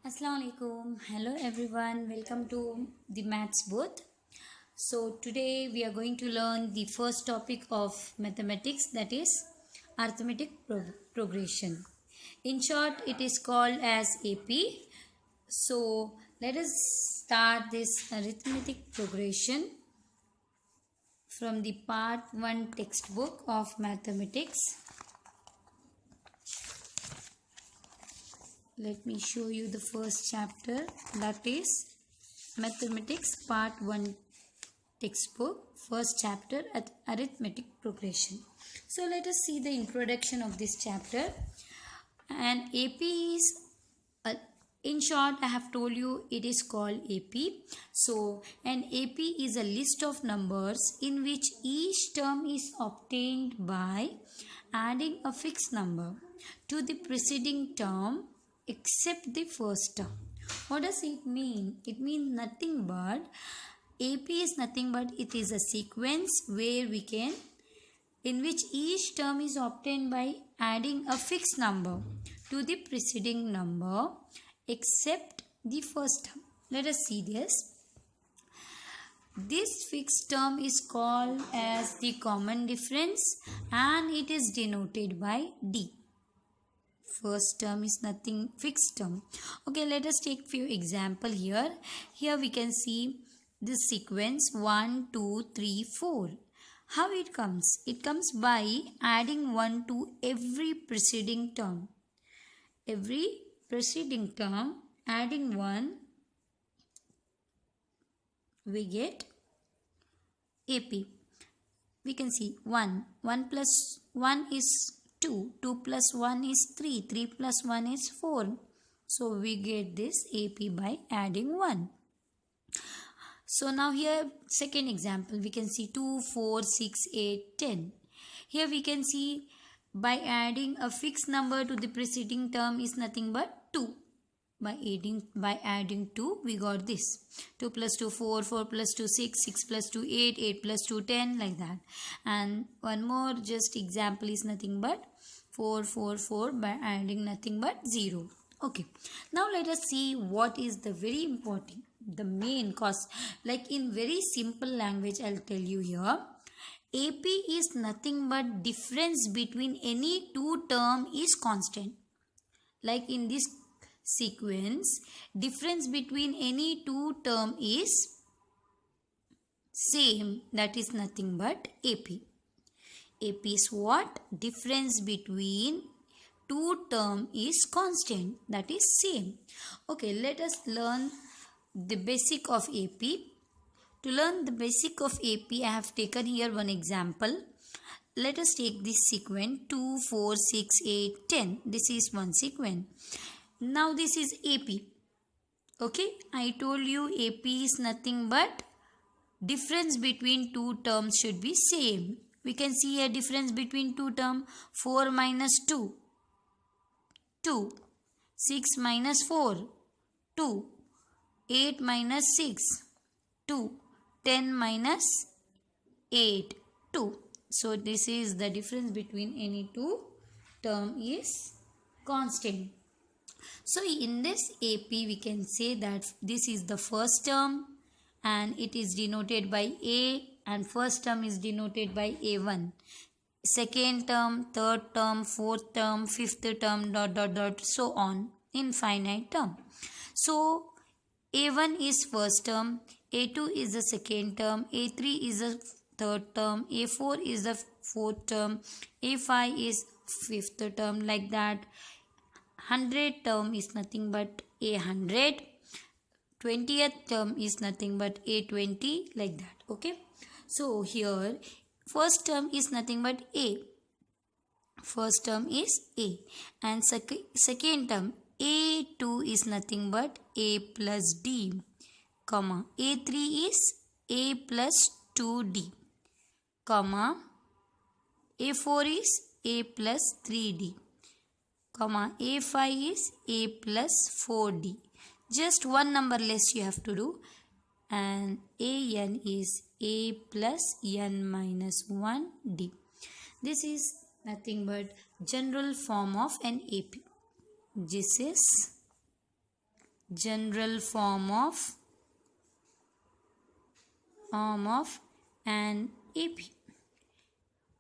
Assalamu alaikum. Hello everyone. Welcome to the maths booth. So today we are going to learn the first topic of mathematics, that is arithmetic progression. In short, it is called as AP. So let us start this arithmetic progression from the part 1 textbook of mathematics. Let me show you the first chapter, that is mathematics part 1 textbook, first chapter at arithmetic progression. So let us see the introduction of this chapter. And AP is in short, I have told you it is called AP. So an AP is a list of numbers in which each term is obtained by adding a fixed number to the preceding term except the first term. What does it mean? It means nothing but AP is nothing but it is a sequence where in which each term is obtained by adding a fixed number to the preceding number except the first term. Let us see this. This fixed term is called as the common difference and it is denoted by D. First term is nothing fixed term. Okay, let us take few example here. Here we can see this sequence 1, 2, 3, 4. How it comes? It comes by adding 1 to every preceding term. Every preceding term, adding 1, we get AP. We can see 1. 1 plus 1 is 2. 2 plus 1 is 3. 3 plus 1 is 4. So we get this AP by adding 1. So now here second example, we can see 2, 4, 6, 8, 10. Here we can see by adding a fixed number to the preceding term is nothing but 2. By adding 2, we got this. 2 plus 2, 4, 4 plus 2, 6, 6 plus 2, 8, 8 plus 2, 10, like that. And one more just example is nothing but 4, 4, 4 by adding nothing but 0. Okay. Now let us see what is the very important, the main cause. Like in very simple language, I'll tell you here. AP is nothing but difference between any two term is constant. Like in this sequence, difference between any two term is same, that is nothing but AP. AP is what? Difference between two term is constant, that is same. Okay, let us learn the basic of AP. To learn the basic of AP, I have taken here one example. Let us take this sequence 2, 4, 6, 8, 10. This is one sequence. Now this is AP. Okay, I told you AP is nothing but difference between two terms should be same. We can see a difference between two terms. 4 minus 2, 2. 6 minus 4, 2. 8 minus 6, 2. 10 minus 8, 2. So this is the difference between any two term is constant. So in this AP we can say that this is the first term and it is denoted by A, and first term is denoted by A1. Second term, third term, fourth term, fifth term, dot dot dot, so on, infinite term. So A1 is first term, A2 is the second term, A3 is the third term, A4 is the fourth term, A5 is fifth term, like that. 100th term is nothing but A100. 20th term is nothing but A20, like that. Okay. So here first term is nothing but A. First term is A. And second term A2 is nothing but A plus D, comma. A3 is A plus 2D, comma. A4 is A plus 3D, comma. A5 is A plus 4D. Just one number less you have to do. And AN is A plus N minus 1D. This is nothing but general form of an AP. This is general form of an AP.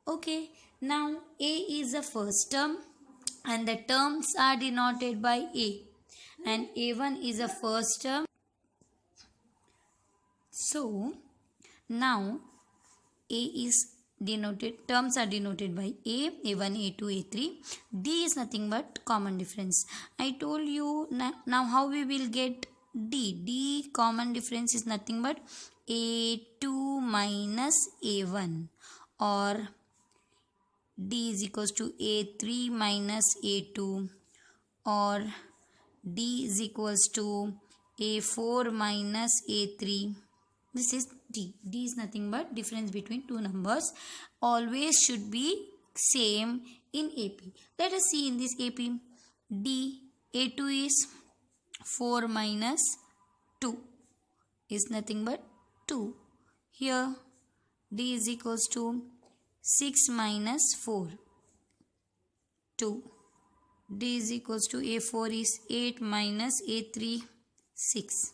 Okay, now A is the first term and the terms are denoted by A, and A1 is the first term. So now A is denoted, terms are denoted by A, A1, A2, A3. D is nothing but common difference. I told you now how we will get D. D common difference is nothing but A2 minus A1, or D is equals to A3 minus A2, or D is equals to A4 minus A3. This is D. D is nothing but difference between two numbers. Always should be same in AP. Let us see in this AP. D, A2 is 4 minus 2 is nothing but 2. Here D is equals to 6 minus 4, 2. D is equals to A4 is 8 minus A3, 6,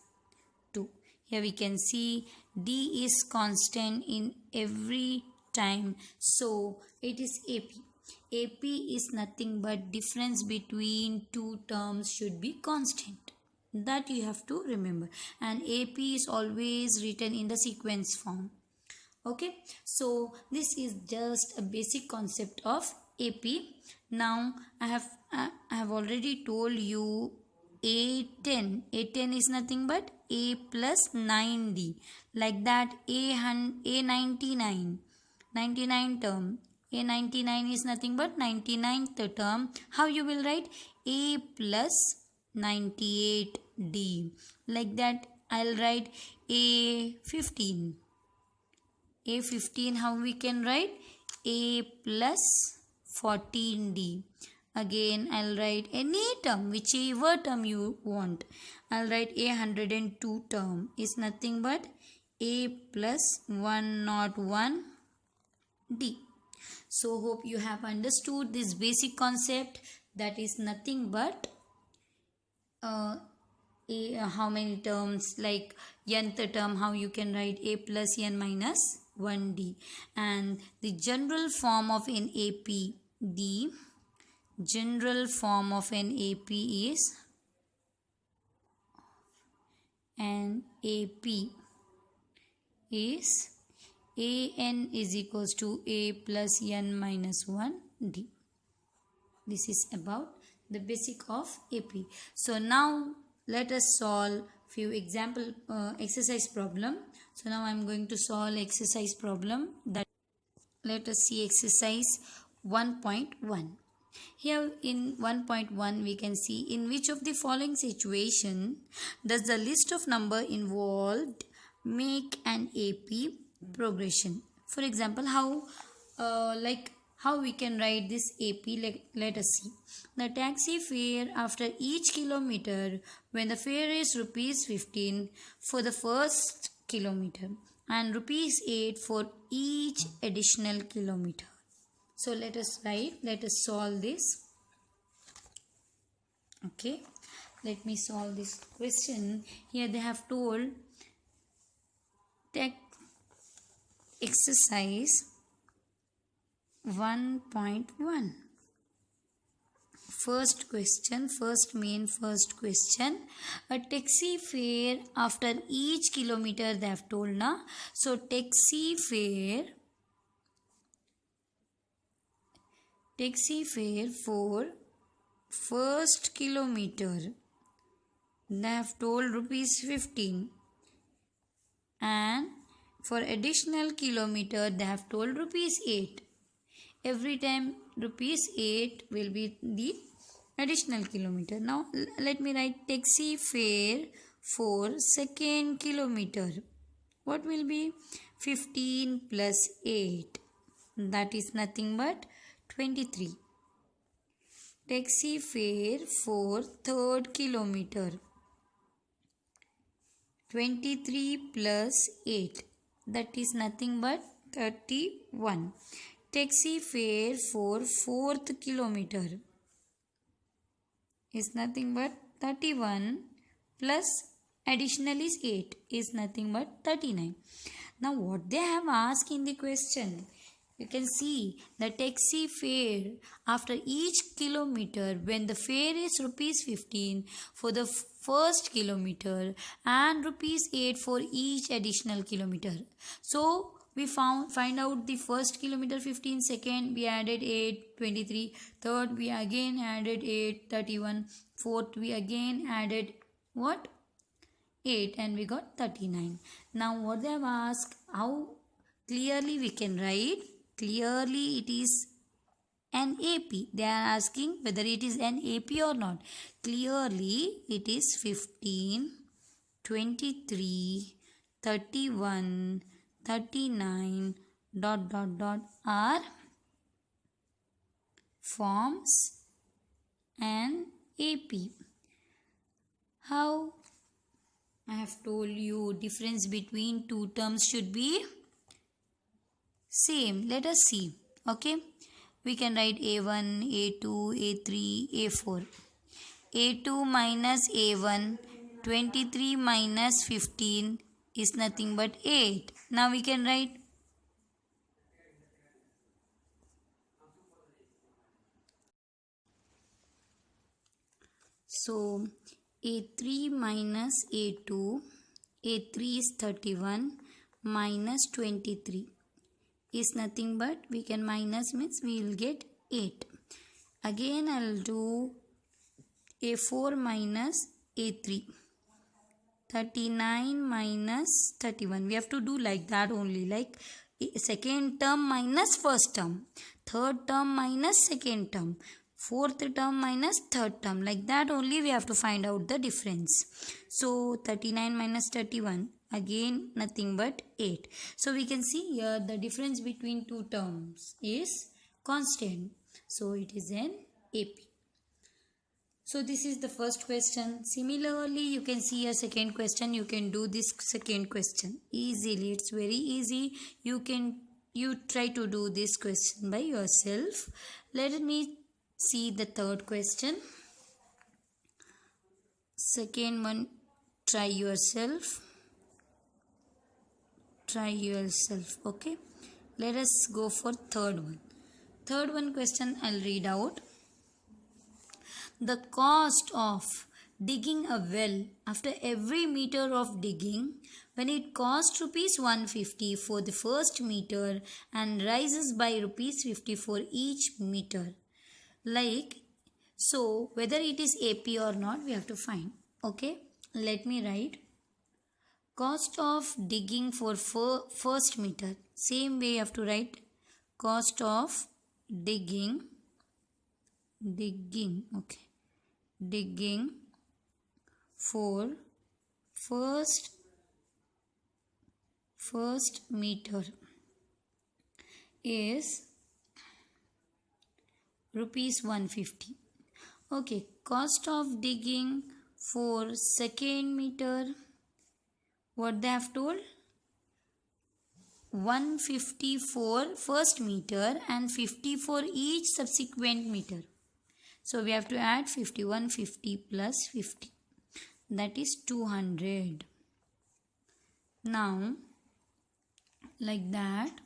2. Here we can see D is constant in every time. So it is AP. AP is nothing but difference between two terms should be constant. That you have to remember. And AP is always written in the sequence form. Okay, so this is just a basic concept of AP. Now I have already told you A10. A10 is nothing but A plus 9D. Like that, A99, 99 term. A99 is nothing but 99th term. How you will write? A plus 98D. Like that, I'll write A15. A15, how we can write? A plus 14D. Again, I'll write any term, whichever term you want. I'll write A102 term is nothing but A plus 101D. So, hope you have understood this basic concept, that is nothing but how many terms, like nth term, how you can write A plus n minus 1D. And the general form of an AP, the general form of an AP is an is equals to A plus n minus 1D. This is about the basic of AP. So now let us solve few example exercise problem. So now I am going to solve exercise problem. That let us see exercise 1.1. Here in 1.1 we can see, in which of the following situation does the list of number involved make an AP progression? For example, how we can write this AP, let us see. The taxi fare after each kilometer, when the fare is rupees 15 for the first kilometer and rupees 8 for each additional kilometer. So let us solve this. Okay, let me solve this question. Here they have told, take exercise 1.1. First question, a taxi fare after each kilometer they have told na. So taxi fare for first kilometer they have told rupees 15, and for additional kilometer they have told rupees 8. Every time rupees 8 will be the additional kilometer. Now let me write taxi fare for second kilometer. What will be? 15 plus 8, that is nothing but 23. Taxi fare for third kilometer, 23 plus 8, that is nothing but 31. Taxi fare for fourth kilometer is nothing but 31 plus additional is 8 is nothing but 39. Now what they have asked in the question, you can see the taxi fare after each kilometer when the fare is rupees 15 for the first kilometer and rupees 8 for each additional kilometer. So we find out the first kilometer 15, second we added 8, 23, third we again added 8, 31, fourth we again added what? 8 and we got 39. Now what they have asked, how clearly we can write? Clearly it is an AP. They are asking whether it is an AP or not. Clearly it is 15, 23, 31, 39 are forms an AP. How? I have told you difference between two terms should be same. Let us see. Okay. We can write A1, A2, A3, A4. A2 minus A1, 23 minus 15 is nothing but 8. Now we can write so A3 minus A2, A3 is 31 minus 23 is nothing but, we can minus means we will get 8. Again I will do A4 minus A3, 39 minus 31. We have to do like that only, like second term minus first term, third term minus second term, fourth term minus third term, like that only we have to find out the difference. So 39 minus 31, again nothing but 8. So we can see here the difference between two terms is constant. So it is an AP. So this is the first question. Similarly, you can see a second question. You can do this second question easily. It's very easy. You try to do this question by yourself. Let me see the third question. Second one, try yourself. Okay. Let us go for third one. Third one question I'll read out. The cost of digging a well after every meter of digging, when it costs rupees 150 for the first meter and rises by rupees 50 for each meter. Like, so whether it is AP or not, we have to find. Okay, let me write. Cost of digging for first meter. Same way you have to write cost of digging, okay. Digging for first meter is rupees 150. Okay, cost of digging for second meter, what they have told? 150 for first meter and 50 for each subsequent meter. So we have to add 50, 150 plus 50. That is 200. Now, like that,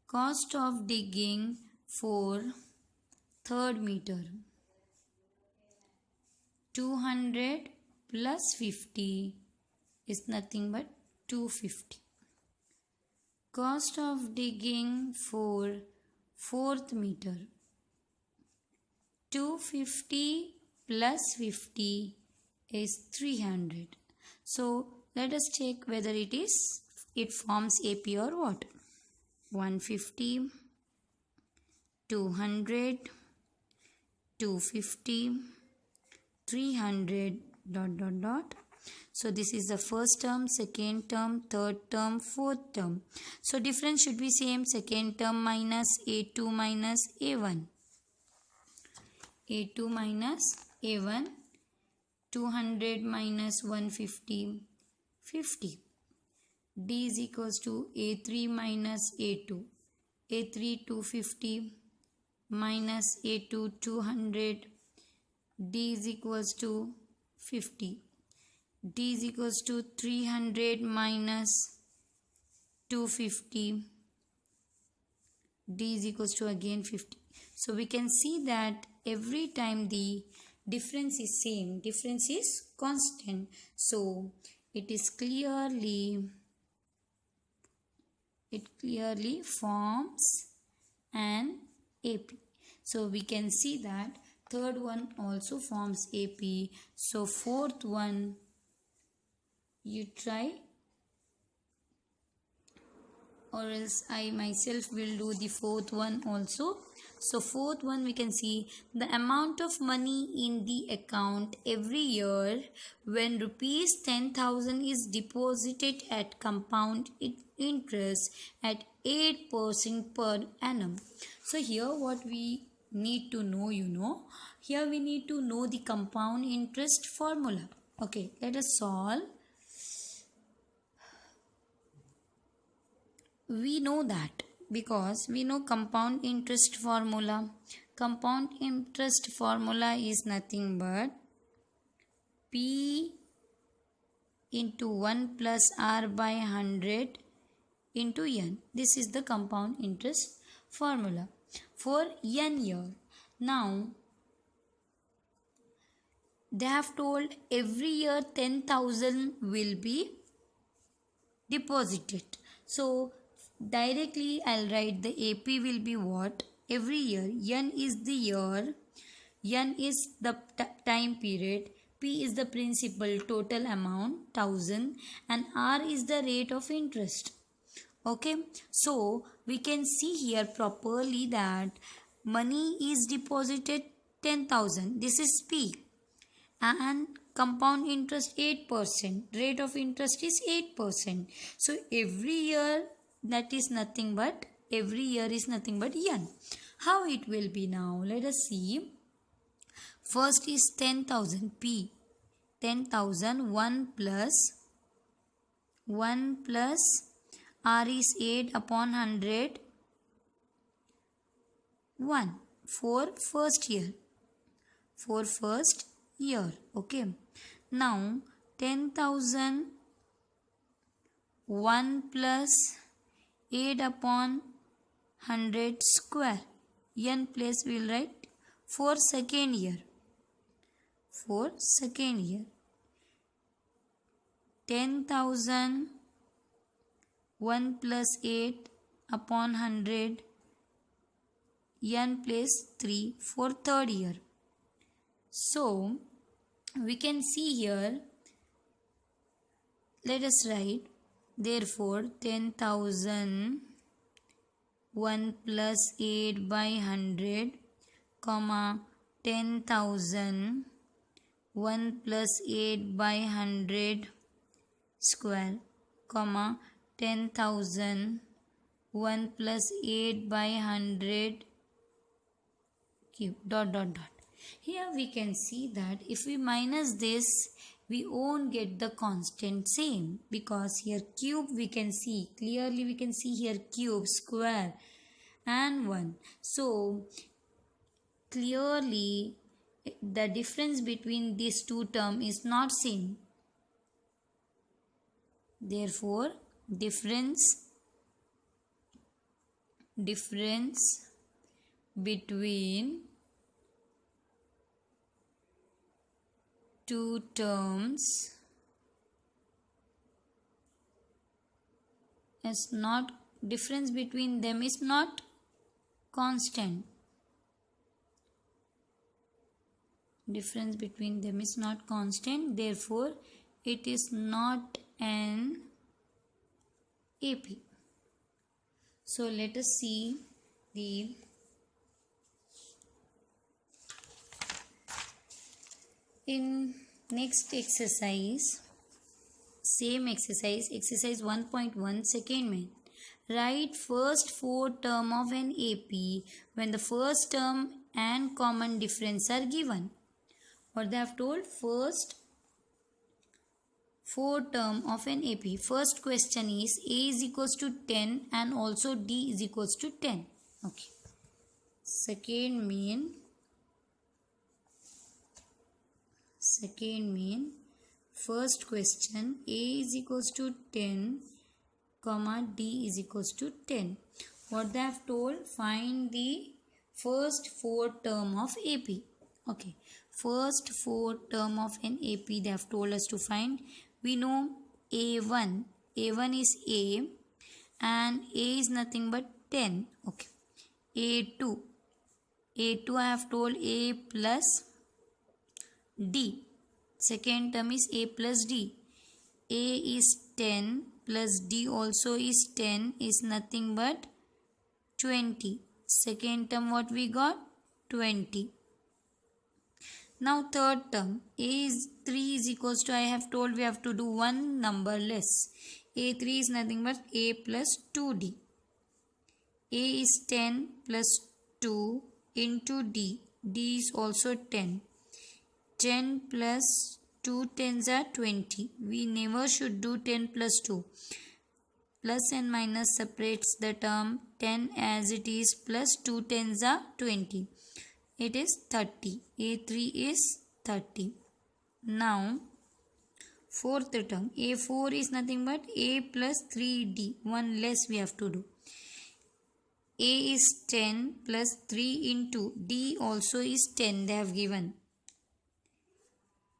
cost of digging for third meter. 200 plus 50 is nothing but 250. Cost of digging for fourth meter. 250 plus 50 is 300. So let us check whether it forms AP or what. 150, 200, 250, 300 ... So this is the first term, second term, third term, fourth term. So difference should be same. Second term minus A2 minus A1. A2 minus A1. 200 minus 150, 50. D is equals to A3 minus A2. A3 250 minus A2 200. D is equals to 50. D is equals to 300 minus 250. D is equals to again 50. So we can see that every time the difference is same, difference is constant. So it clearly forms an AP. So we can see that third one also forms AP. So fourth one you try, or else I myself will do the fourth one also. So fourth one we can see the amount of money in the account every year when rupees 10,000 is deposited at compound interest at 8% per annum. So here what we need to know, here we need to know the compound interest formula. Okay, let us solve. We know that because we know compound interest formula. Compound interest formula is nothing but P into 1 plus R by 100 into N. This is the compound interest formula for N year. Now they have told every year 10,000 will be deposited. So directly I'll write the AP will be what? Every year. N is the year. N is the time period. P is the principal total amount 1000 and R is the rate of interest. Okay. So we can see here properly that money is deposited 10,000. This is P. And compound interest 8%. Rate of interest is 8%. So every year is nothing but N. How it will be now? Let us see. First is 10,000 P. 10,000 1 plus R is 8 upon 100 1 for first year. Okay. Now 10,000 1 plus 8 upon 100 square. N place we will write for second year. 10,000 1 plus 8 upon 100 N place 3 for third year. So we can see here, let us write, therefore 10,000 1 plus 8 by 100 comma 10,000 1 plus 8 by 100 square comma 10,000 1 plus 8 by 100 cube dot. Here we can see that if we minus this, we won't get the constant same, because here cube we can see, clearly we can see here cube, square and 1. So clearly the difference between these two terms is not same. Therefore difference between two terms is not, difference between them is not constant. Difference between them is not constant, therefore it is not an AP. So let us see the in next exercise, same exercise 1.1 second main. Write first 4 term of an AP when the first term and common difference are given. What they have told, first 4 term of an AP. First question is A is equals to 10 and also D is equals to 10. Okay. Second main First question, A is equals to 10, comma D is equals to 10. What they have told, find the first 4 term of AP. Okay, first 4 term of an AP they have told us to find. We know A1 is A and A is nothing but 10. Okay, A2 I have told A plus D. Second term is A plus D. A is 10 plus D also is 10 is nothing but 20. Second term what we got? 20. Now third term, A is 3 is equals to, I have told we have to do one number less. A3 is nothing but A plus 2D. A is 10 plus 2 into D. D is also 10. 10 plus 2 tens are 20. We never should do 10 plus 2. Plus and minus separates the term. 10 as it is plus 2 tens are 20. It is 30. A3 is 30. Now, fourth term. A4 is nothing but A plus 3D. One less we have to do. A is 10 plus 3 into D also is 10 they have given.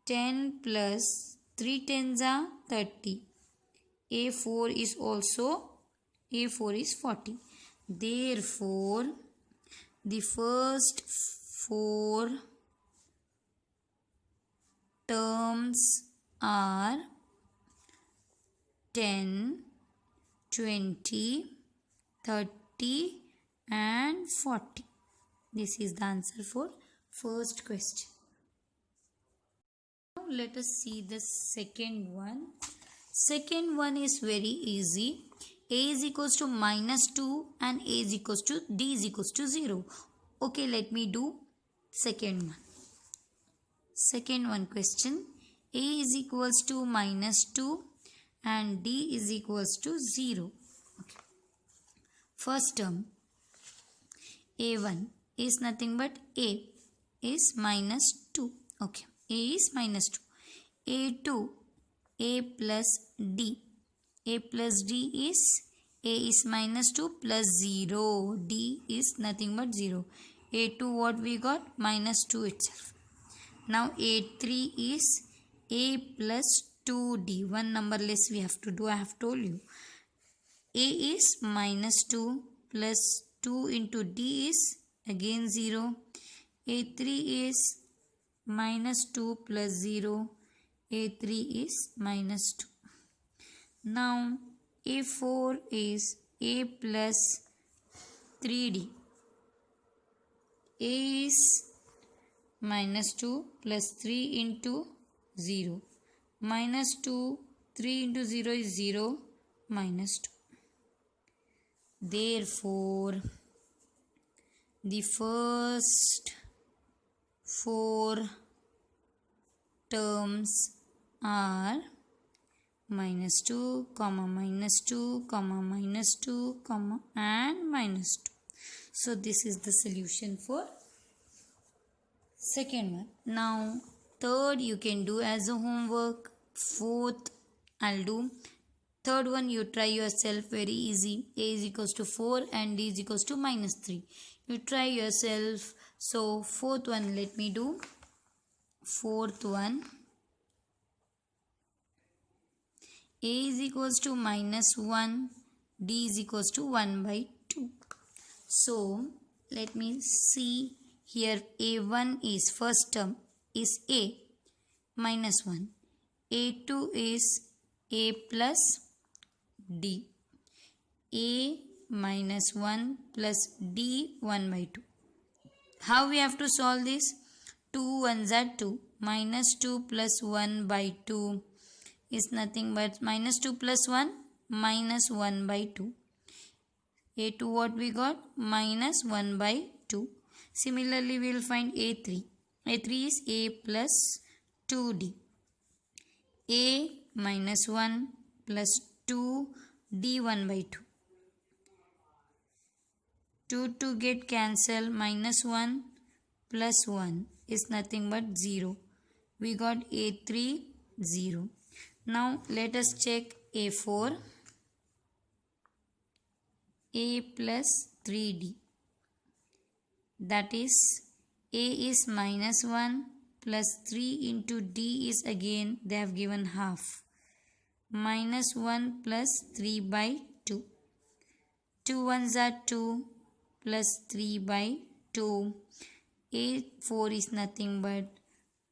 10 plus 3 tens are 30. A4 is also, A4 is 40. Therefore, the first 4 terms are 10, 20, 30 and 40. This is the answer for first question. Now let us see the second one. Second one is very easy. A is equals to minus 2 and A is equals to D is equals to 0. Okay, let me do second one. Second one question. A is equals to minus 2 and D is equals to 0. Okay. First term, A1 is nothing but A is minus 2. Okay, A is minus 2. A2, A plus D. A plus D is, A is minus 2 plus 0. D is nothing but 0. A2 what we got? Minus 2 itself. Now A3 is A plus 2D. One number less we have to do, I have told you. A is minus 2 plus 2 into D is again 0. A3 is minus 2 plus 0. A3 is minus 2. Now A4 is A plus 3D. A is minus 2 plus 3 into 0. Minus 2, 3 into 0 is 0, minus 2. Therefore, the first 4 terms are minus 2, comma minus 2, comma minus 2, comma and minus 2. So this is the solution for second one. Now third you can do as a homework. Fourth I'll do. Third one you try yourself, very easy. A is equals to 4 and D is equals to minus 3. You try yourself. So fourth one let me do. Fourth one, A is equals to minus 1, D is equals to 1 by 2. So let me see here. A1 is first term is A minus 1. A2 is A plus D. A minus 1 plus D 1 by 2. How we have to solve this? 2 ones are 2. Minus 2 plus 1 by 2 is nothing but minus 2 plus 1 minus 1 by 2. A2 what we got? Minus 1 by 2. Similarly we will find A3. A3 is A plus 2D. A minus 1 plus 2 D 1 by 2. 2 get cancelled. Minus 1 plus 1 is nothing but 0. We got A3 0. Now let us check A4. A plus 3D, that is A is minus 1 plus 3 into D is again they have given half, minus 1 plus 3 by 2. 2 ones are 2 plus 3 by 2. A4 is nothing but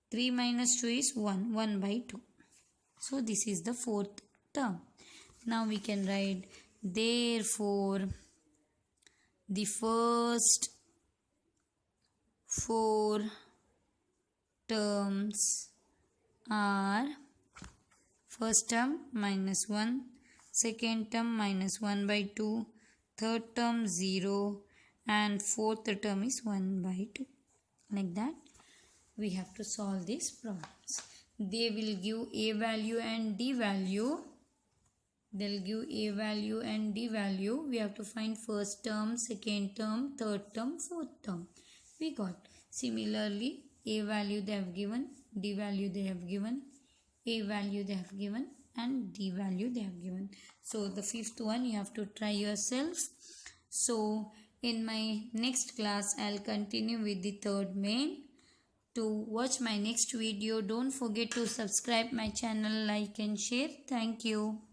3 minus 2 is 1, 1 by 2. So this is the fourth term. Now we can write, therefore the first 4 terms are, first term minus 1, second term minus 1 by 2, third term 0, and fourth term is 1 by 2. Like that we have to solve these problems. They will give A value and D value. They'll give A value and D value. We have to find first term, second term, third term, fourth term. We got. Similarly, A value they have given, D value they have given, A value they have given, and D value they have given. So the fifth one you have to try yourself. So in my next class I'll continue with the third main. To watch my next video, don't forget to subscribe my channel, like and share. Thank you.